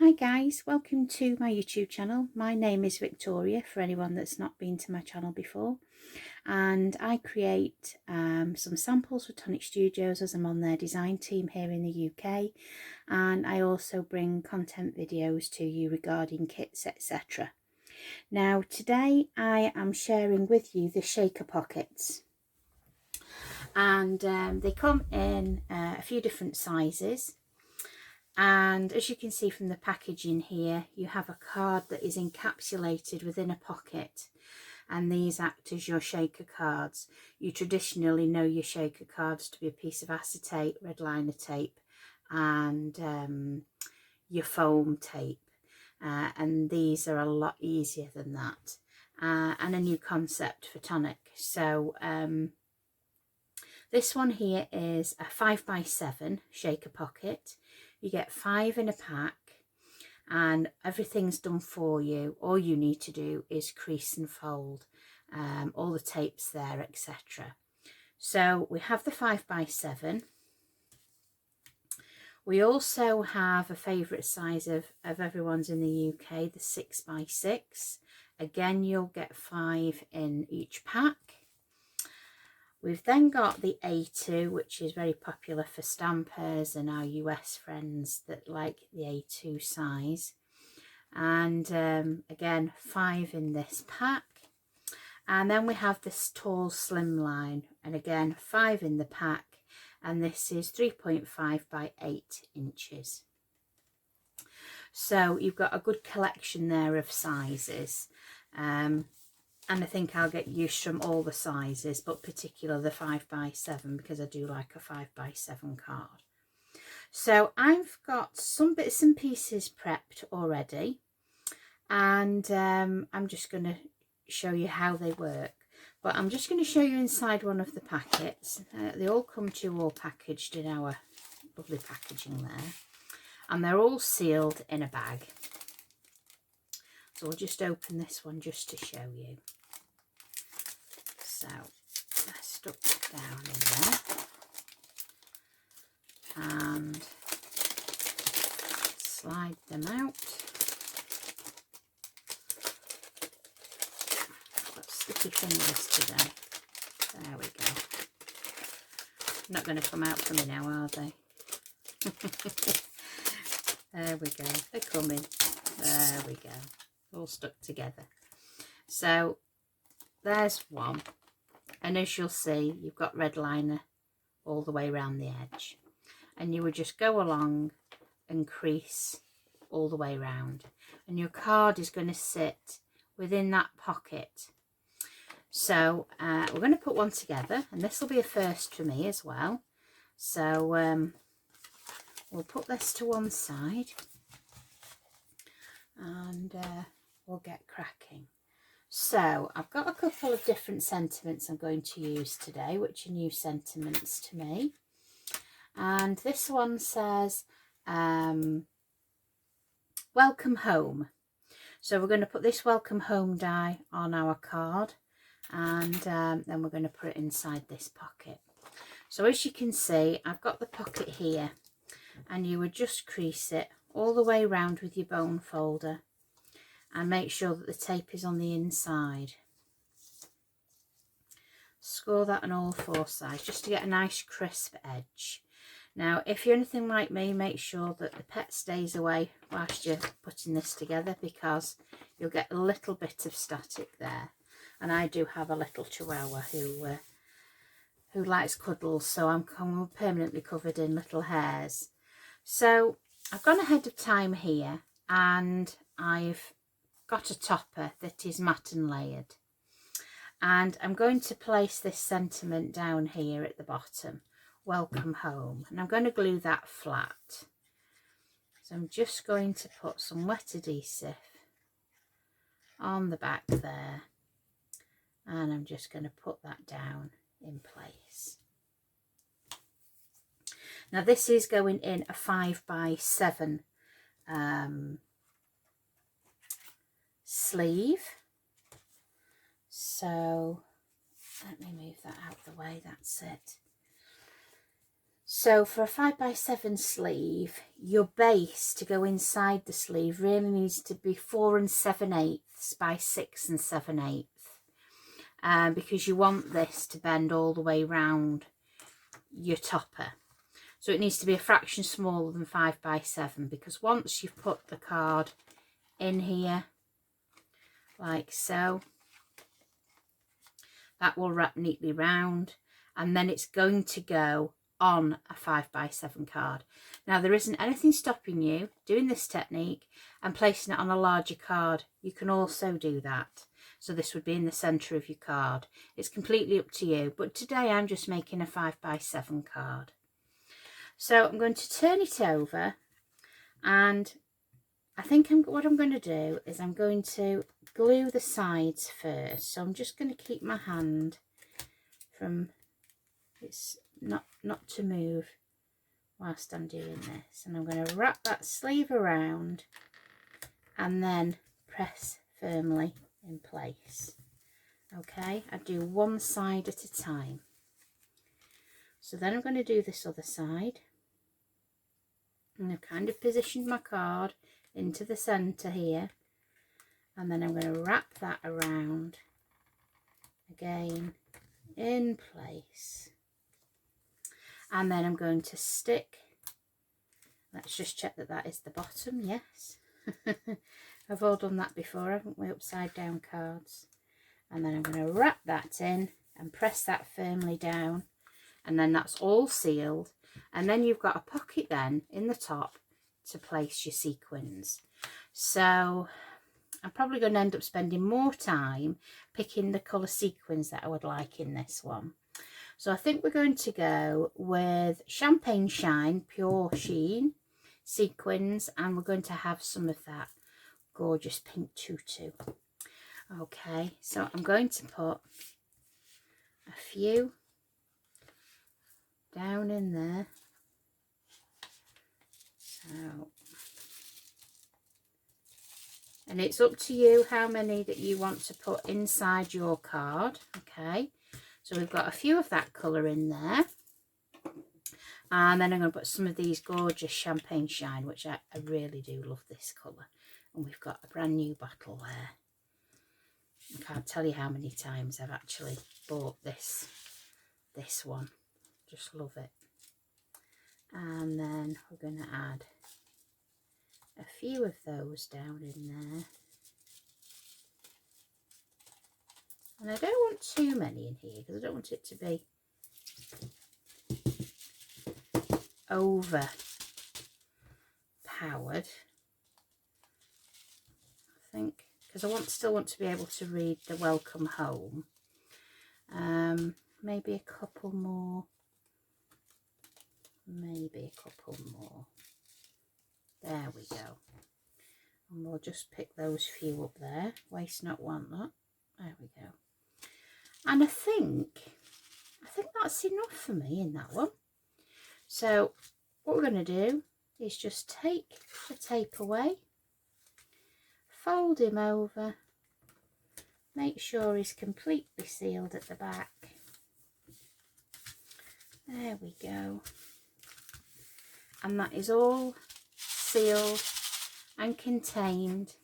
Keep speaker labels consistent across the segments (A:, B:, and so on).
A: Hi guys, welcome to my YouTube channel. My name is Victoria for anyone that's not been to my channel before, and I create some samples for Tonic Studios as I'm on their design team here in the UK, and I also bring content videos to you regarding kits, etc. Now today I am sharing with you the shaker pockets, and they come in a few different sizes. And as you can see from the packaging here, you have a card that is encapsulated within a pocket, and these act as your shaker cards. You traditionally know your shaker cards to be a piece of acetate, red liner tape, and your foam tape, and these are a lot easier than that, and a new concept for Tonic. So this one here is a 5x7 shaker pocket. You get 5 in a pack, and everything's done for you. All you need to do is crease and fold, all the tapes there, etc. So we have the 5x7. We also have a favourite size of everyone's in the UK, the 6x6. Again, you'll get 5 in each pack. We've then got the A2, which is very popular for stampers and our US friends that like the A2 size. And again, 5 in this pack. And then we have this tall Slimline, and again, 5 in the pack. And this is 3.5 by 8 inches. So you've got a good collection there of sizes. And I think I'll get used from all the sizes, but particularly the 5x7, because I do like a 5x7 card. So I've got some bits and pieces prepped already, and I'm just going to show you how they work. But I'm just going to show you inside one of the packets. They all come to you all packaged in our lovely packaging there, and they're all sealed in a bag. So we'll just open this one just to show you. So they're stuck down in there, and slide them out. I've got sticky fingers today. There we go. Not going to come out for me now, are they? There we go. They're coming. There we go. All stuck together. So there's one. And as you'll see, you've got red liner all the way around the edge. And you would just go along and crease all the way around. And your card is going to sit within that pocket. So we're going to put one together. And this will be a first for me as well. So we'll put this to one side. And we'll get cracking. So I've got a couple of different sentiments I'm going to use today, which are new sentiments to me. And this one says, welcome home. So we're going to put this welcome home die on our card, and then we're going to put it inside this pocket. So as you can see, I've got the pocket here, and you would just crease it all the way around with your bone folder. And make sure that the tape is on the inside. Score that on all 4 sides just to get a nice crisp edge. Now, if you're anything like me, make sure that the pet stays away whilst you're putting this together, because you'll get a little bit of static there. And I do have a little chihuahua who likes cuddles, so I'm permanently covered in little hairs. So I've gone ahead of time here, and I've got a topper that is matte and layered, and I'm going to place this sentiment down here at the bottom, welcome home, and I'm going to glue that flat. So I'm just going to put some wet adhesive on the back there, and I'm just going to put that down in place. Now this is going in a 5x7 sleeve, so let me move that out of the way. That's it. So for a 5x7 sleeve, your base to go inside the sleeve really needs to be 4 7/8 by 6 7/8, because you want this to bend all the way round your topper. So it needs to be a fraction smaller than 5x7, because once you've put the card in here, like so, that will wrap neatly round, and then it's going to go on a 5x7 card. Now, there isn't anything stopping you doing this technique and placing it on a larger card. You can also do that. So this would be in the centre of your card. It's completely up to you, but today I'm just making a 5x7 card. So I'm going to turn it over, and I think what I'm going to do is I'm going to glue the sides first. So I'm just going to keep my hand from, it's not to move whilst I'm doing this, and I'm going to wrap that sleeve around and then press firmly in place. Okay, I do one side at a time. So then I'm going to do this other side, and I've kind of positioned my card into the centre here, and then I'm going to wrap that around again in place, and then I'm going to stick, let's just check that that is the bottom, yes. I've all done that before, haven't we, upside down cards. And then I'm going to wrap that in and press that firmly down, and then that's all sealed. And then you've got a pocket then in the top to place your sequins. So I'm probably going to end up spending more time picking the colour sequins that I would like in this one. So I think we're going to go with Champagne Shine Pure Sheen sequins, and we're going to have some of that gorgeous pink tutu. Okay, so I'm going to put a few down in there. So, and it's up to you how many that you want to put inside your card. Okay, so we've got a few of that colour in there, and then I'm going to put some of these gorgeous Champagne Shine, which I really do love this colour. And we've got a brand new bottle there. I can't tell you how many times I've actually bought this one. Just love it. And then we're going to add a few of those down in there. And I don't want too many in here because I don't want it to be overpowered. I think, because I still want to be able to read the welcome home. Maybe a couple more. Maybe a couple more. There we go. And we'll just pick those few up there. Waste not, want not. There we go. And I think that's enough for me in that one. So what we're going to do is just take the tape away, fold him over, make sure he's completely sealed at the back. There we go. And that is all sealed and contained.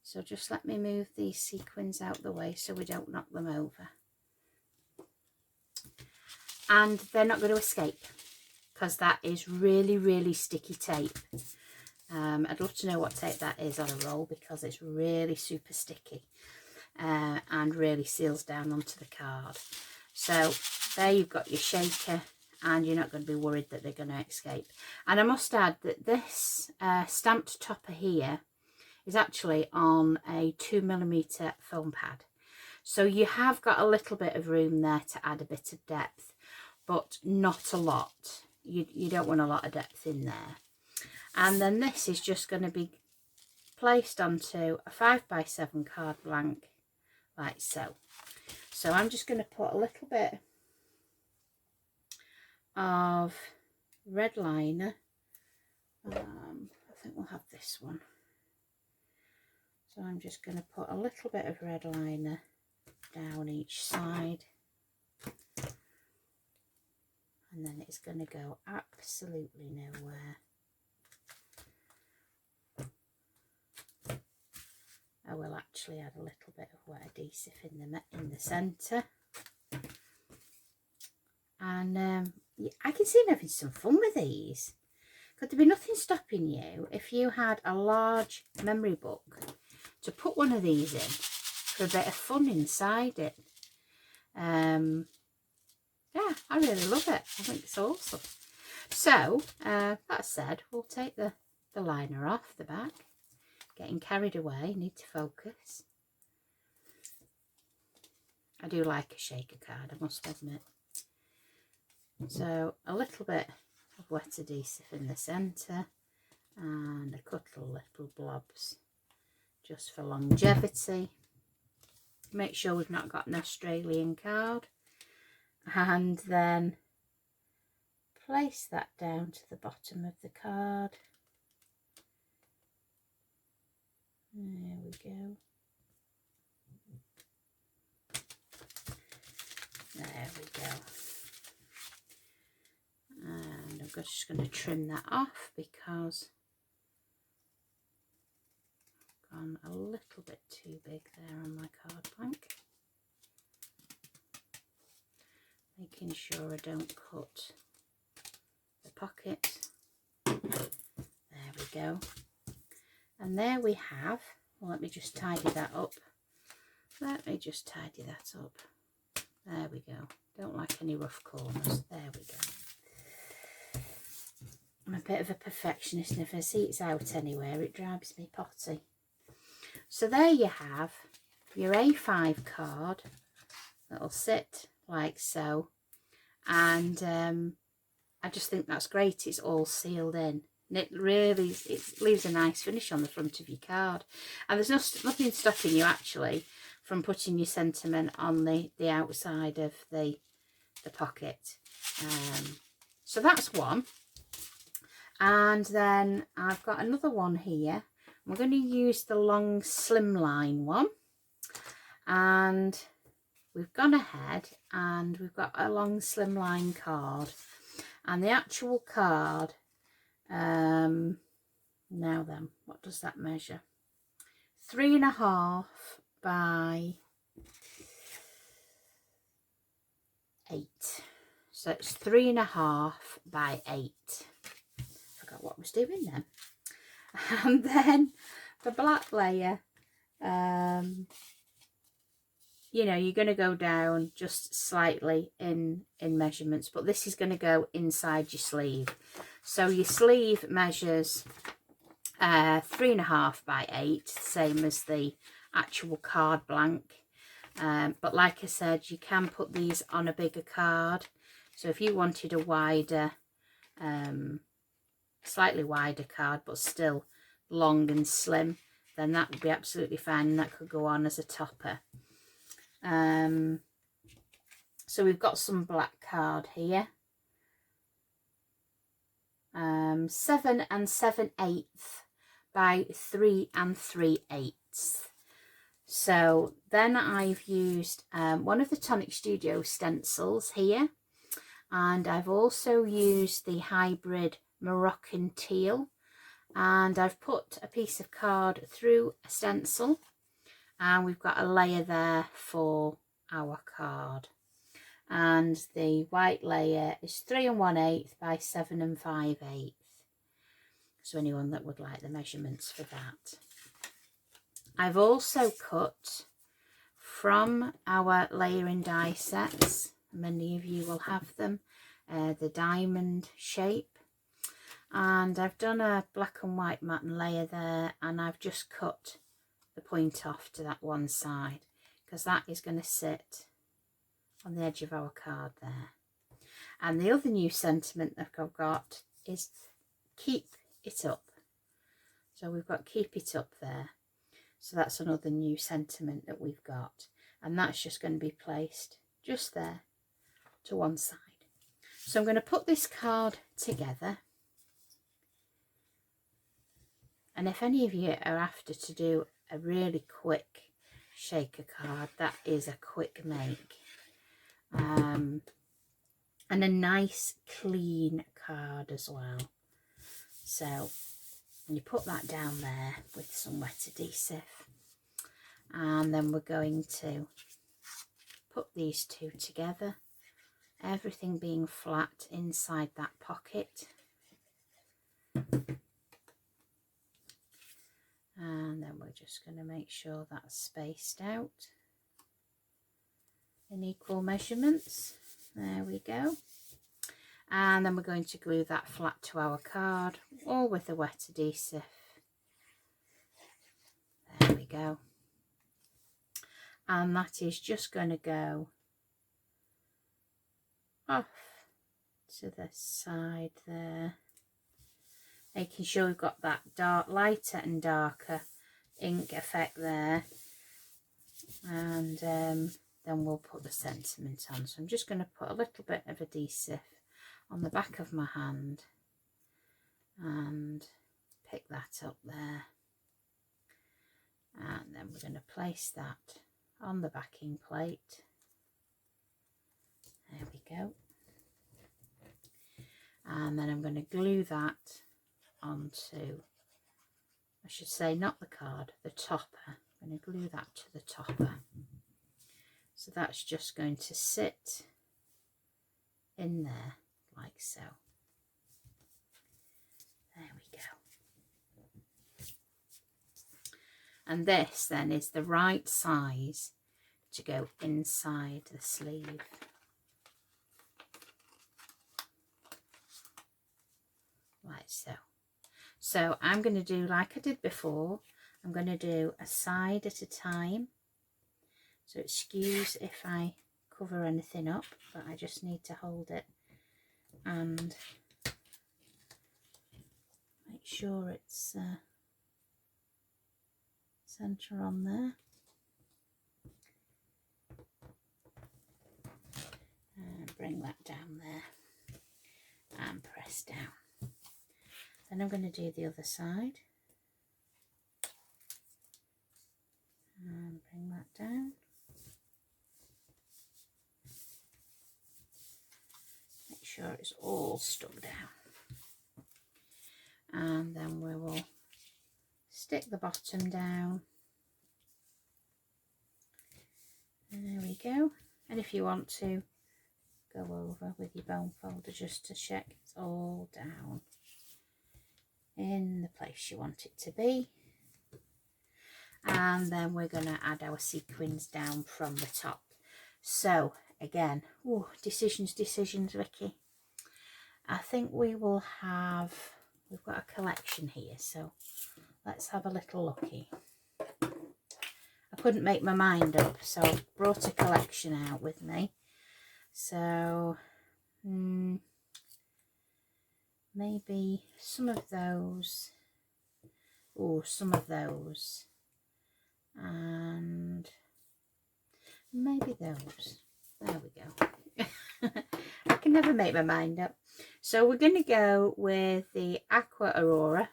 A: So just let me move these sequins out the way so we don't knock them over. And they're not going to escape because that is really, really sticky tape. I'd love to know what tape that is on a roll because it's really super sticky and really seals down onto the card. So there you've got your shaker, and you're not going to be worried that they're going to escape. And I must add that this stamped topper here is actually on a 2mm foam pad. So you have got a little bit of room there to add a bit of depth, but not a lot. You don't want a lot of depth in there. And then this is just going to be placed onto a 5x7 card blank like so. So I'm just going to put a little bit of red liner. I think we'll have this one. So I'm just going to put a little bit of red liner down each side. and then it's going to go absolutely nowhere. I will actually add a little bit of wet adhesive in the centre. And I can see him having some fun with these. Could there be nothing stopping you if you had a large memory book to put one of these in for a bit of fun inside it? Yeah, I really love it. I think it's awesome. So, that said, we'll take the liner off the back. Getting carried away, need to focus. I do like a shaker card, I must admit. So, a little bit of wet adhesive in the centre and a couple of little blobs just for longevity. Make sure we've not got an Australian card. And then place that down to the bottom of the card. There we go. There we go. And I'm just going to trim that off because I've gone a little bit too big there on my card blank. Making sure I don't cut the pocket. There we go. And there we have, well, let me just tidy that up. Let me just tidy that up. There we go. Don't like any rough corners. There we go. I'm a bit of a perfectionist, and if I see it's out anywhere, it drives me potty. So there you have your A5 card that'll sit like so. And I just think that's great. It's all sealed in. And it leaves a nice finish on the front of your card. And there's nothing stopping you actually from putting your sentiment on the outside of the pocket. So that's one. And then I've got another one here. We're going to use the long Slimline one. And we've gone ahead and we've got a long Slimline card. And the actual card, now then, what does that measure? 3.5 by 8. So it's 3.5 by 8. Forgot what I was doing then. And then the black layer, you know, you're going to go down just slightly in measurements, but this is going to go inside your sleeve. So your sleeve measures 3.5 by 8, same as the actual card blank. But like I said, you can put these on a bigger card. So if you wanted a wider, slightly wider card, but still long and slim, then that would be absolutely fine. And that could go on as a topper. So we've got some black card here. 7 7/8 by 3 3/8. So then I've used one of the Tonic Studio stencils here, and I've also used the hybrid Moroccan teal, and I've put a piece of card through a stencil, and we've got a layer there for our card. And the white layer is 3 1/8 by 7 5/8. So anyone that would like the measurements for that. I've also cut from our layering die sets, many of you will have them, the diamond shape. And I've done a black and white matte layer there, and I've just cut the point off to that one side, because that is going to sit on the edge of our card there. And the other new sentiment that I've got is keep it up. So we've got keep it up there. So that's another new sentiment that we've got, and that's just going to be placed just there to one side. So I'm going to put this card together, and if any of you are after to do a really quick shaker card, that is a quick make. and a nice clean card as well. So you put that down there with some wet adhesive, and then we're going to put these two together, everything being flat inside that pocket. And then we're just going to make sure that's spaced out in equal measurements. There we go. And then we're going to glue that flat to our card, all with the wet adhesive. There we go. And that is just going to go off to the side there, making sure we've got that lighter and darker ink effect there. And then we'll put the sentiment on. So I'm just going to put a little bit of adhesive on the back of my hand and pick that up there. And then we're going to place that on the backing plate. There we go. And then I'm going to glue that onto, I should say not the card, the topper. I'm going to glue that to the topper. So that's just going to sit in there like so. There we go. And this then is the right size to go inside the sleeve. Like so. So I'm going to do like I did before. I'm going to do a side at a time. So excuse if I cover anything up, but I just need to hold it and make sure it's centre on there. And bring that down there and press down. Then I'm going to do the other side and bring that down. Make sure it's all stuck down. And then we will stick the bottom down. And there we go. And if you want to, go over with your bone folder just to check it's all down in the place you want it to be. And then we're going to add our sequins down from the top. So again, ooh, decisions, Vicky. I think we will have, we've got a collection here, so let's have a little looky. I couldn't make my mind up, so I brought a collection out with me. So maybe some of those, some of those, and maybe those. There we go. I can never make my mind up. So we're going to go with the Aqua Aurora.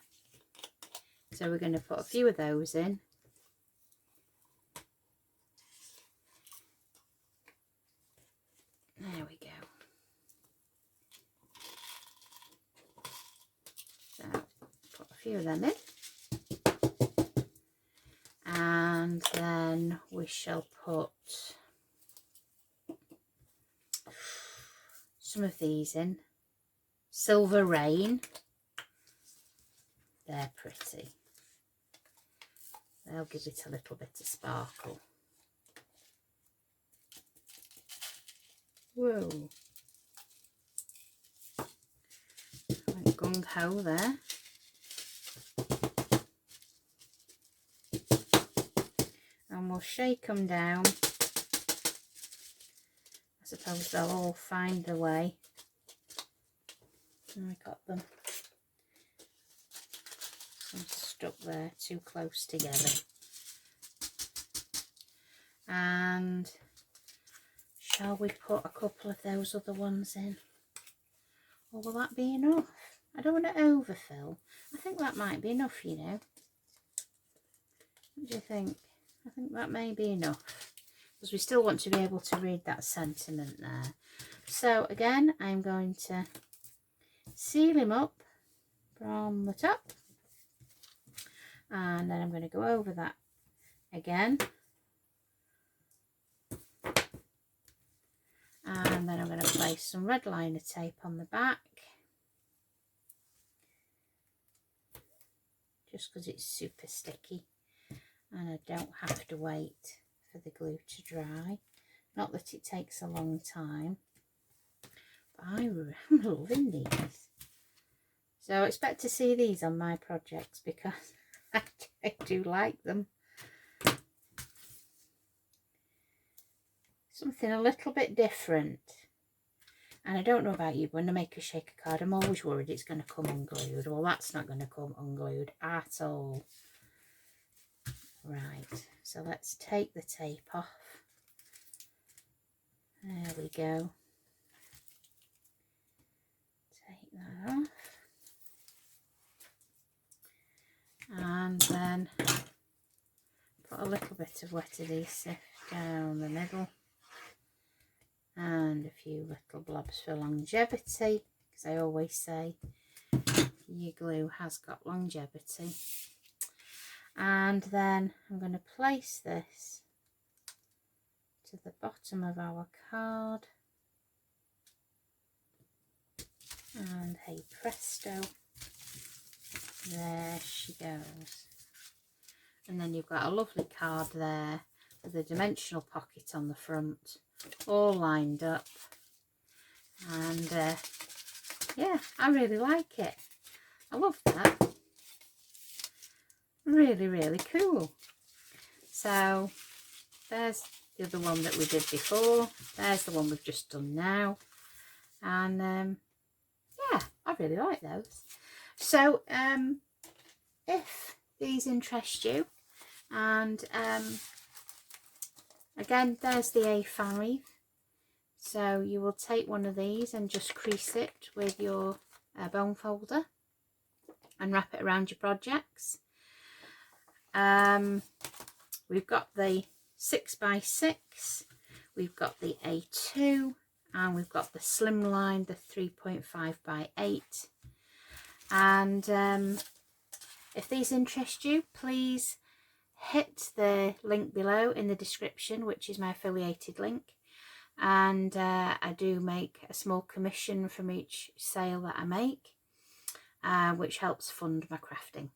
A: So we're going to put a few of those in. There we go. So put a few of them in. And then we shall put some of these in. Silver Rain. They're pretty. They'll give it a little bit of sparkle. Whoa. Went gung-ho there. And we'll shake them down. I suppose they'll all find their way. And I got them. Some stuck there too close together. And shall we put a couple of those other ones in? Or will that be enough? I don't want to overfill. I think that might be enough, you know. What do you think? I think that may be enough. because we still want to be able to read that sentiment there. So again, I'm going to seal him up from the top, and then I'm going to go over that again, and then I'm going to place some red liner tape on the back, just because it's super sticky and I don't have to wait for the glue to dry. Not that it takes a long time, but I'm loving these. So expect to see these on my projects because I do like them. Something a little bit different. And I don't know about you, but when I make a shaker card, I'm always worried it's going to come unglued. Well, that's not going to come unglued at all. Right, so let's take the tape off. There we go. Take that off. And then put a little bit of wet adhesive down the middle. And a few little blobs for longevity, because I always say your glue has got longevity. And then I'm going to place this to the bottom of our card, and hey presto, there she goes. And then you've got a lovely card there with a dimensional pocket on the front, all lined up. And yeah, I really like it. I love that. Really, really cool. So there's the other one that we did before. There's the one we've just done now. And yeah, I really like those. So if these interest you, and again, there's the A5. So you will take one of these and just crease it with your bone folder and wrap it around your projects. We've got the 6x6, we've got the A2, and we've got the Slimline, the 3.5x8. And if these interest you, please hit the link below in the description, which is my affiliated link. And I do make a small commission from each sale that I make, which helps fund my crafting.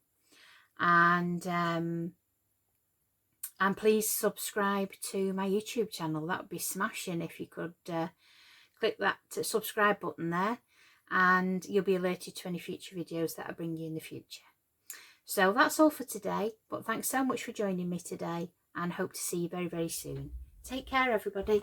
A: And please subscribe to my YouTube channel. That would be smashing if you could click that subscribe button there, and you'll be alerted to any future videos that I bring you in the future. So that's all for today, but thanks so much for joining me today, and hope to see you very, very soon. Take care, everybody.